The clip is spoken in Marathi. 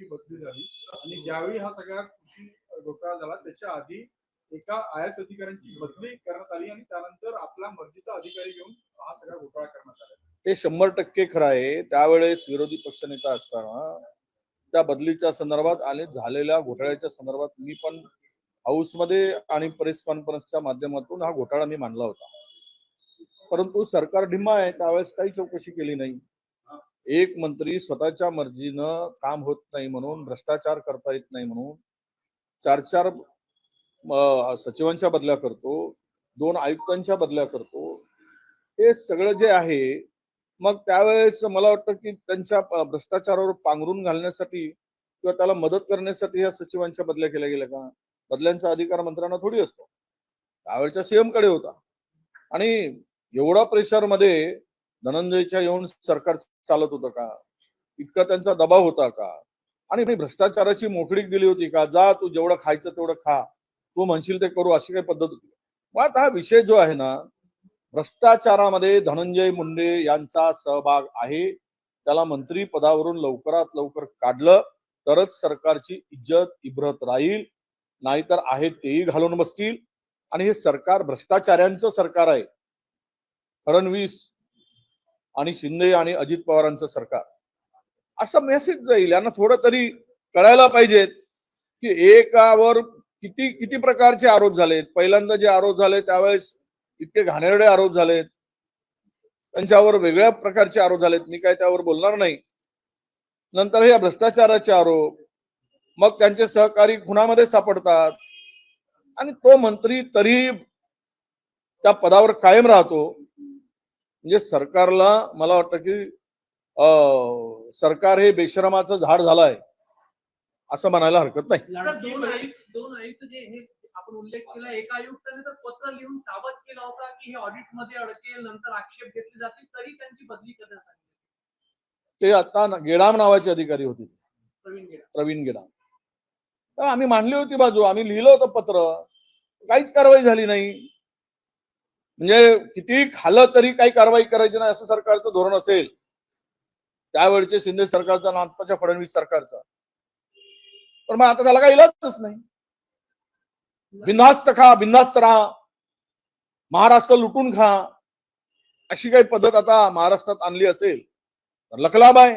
बदली झाली आणि ज्यावेळी हा सगळा कृषी घोटाळा झाला त्याच्या आधी एका आयएस अधिकाऱ्यांची बदली करण्यात आली आणि त्यानंतर आपला मर्जीचा अधिकारी घेऊन हा सगळा घोटाळा करण्यात आला. ते 100% खरं आहे. त्यावेळेस विरोधी पक्षनेता असताना त्या बदलीच्या संदर्भात आणि झालेल्या घोटाळ्याच्या संदर्भात मी पण हाऊसमध्ये आणि प्रेस कॉन्फरन्सच्या माध्यमातून हा घोटाळा मी मांडला होता. परंतु सरकार ढिम्मा आहे, त्यावेळेस काही चौकशी केली नाही. एक मंत्री स्वतःच्या मर्जीनं काम होत नाही म्हणून, भ्रष्टाचार करता येत नाही म्हणून 4-4 सचिवांच्या बदल्या करतो, 2 आयुक्तांच्या बदल्या करतो. हे सगळं जे आहे, मग त्यावेळेस मला वाटतं की त्यांच्या भ्रष्टाचारावर पांघरून घालण्यासाठी किंवा त्याला मदत करण्यासाठी या सचिवांच्या बदल्या केल्या गेल्या का? बदल्यांचा अधिकार मंत्र्यांना थोडी असतो. त्यावेळच्या सीएम कडे होता आणि एवढा प्रेशरमध्ये धनंजयच्या येऊन सरकार चालत होतं का? इतका त्यांचा दबाव होता का? आणि भ्रष्टाचाराची मोकळीक दिली होती का? जा तू जेवढं खायचं तेवढं खा, तू म्हणशील ते करू, अशी काही पद्धत होती. मग आता हा विषय जो आहे ना, भ्रष्टाचारामध्ये धनंजय मुंडे यांचा सहभाग आहे. त्याला मंत्री पदावरून लवकरात लवकर काढलं तरच सरकारची इज्जत इब्रत राहील, नाहीतर आहे तेही घालून बसतील. आणि हे सरकार भ्रष्टाचाऱ्यांचं सरकार आहे. फडणवीस आणि शिंदे आणि अजित पवारांचं सरकार, असा मेसेज जाईल. यांना थोडं तरी कळायला पाहिजेत की एकावर किती किती प्रकारचे आरोप झालेत. पहिल्यांदा जे आरोप झाले त्यावेळेस इतके घाणेरडे आरोप झालेत, त्यांच्यावर वेगळ्या प्रकारचे आरोप झालेत, मी काय त्यावर बोलणार नाही. नंतर हे भ्रष्टाचाराचे आरोप, मग त्यांचे सहकारी खुनामध्ये सापडतात आणि तो मंत्री तरी त्या पदावर कायम राहतो. म्हणजे सरकारला मला वाटतं की सरकार हे बेशरमाचं झाड झालंय असं म्हणायला हरकत नाही. दोन आयुक्त जे हे आपण उल्लेख केला, एका आयुक्ताने तर पत्र लिहून सावध केला होता की हे ऑडिट मध्ये अडकेल, नंतर आक्षेप घेतले जातील, तरी त्यांची बदली करण्यात आली. ते आता गेडाम नावाचे अधिकारी होते, प्रवीण गेडाम. तर आम्ही मांडली होती बाजू, आम्ही लिहिलं होतं पत्र, काहीच कारवाई झाली नाही. म्हणजे किती खाल्लं तरी काही कारवाई करायची नाही असं सरकारचं धोरण असेल त्यावेळचे शिंदे सरकारचं आणि आताच्या फडणवीस सरकारचं, तर मग आता त्याला काही इलाजच नाही. बिनधास्त खा, बिनधास्त राहा, महाराष्ट्र लुटून खा, अशी काही पद्धत आता महाराष्ट्रात आणली असेल तर लखलाभ आहे.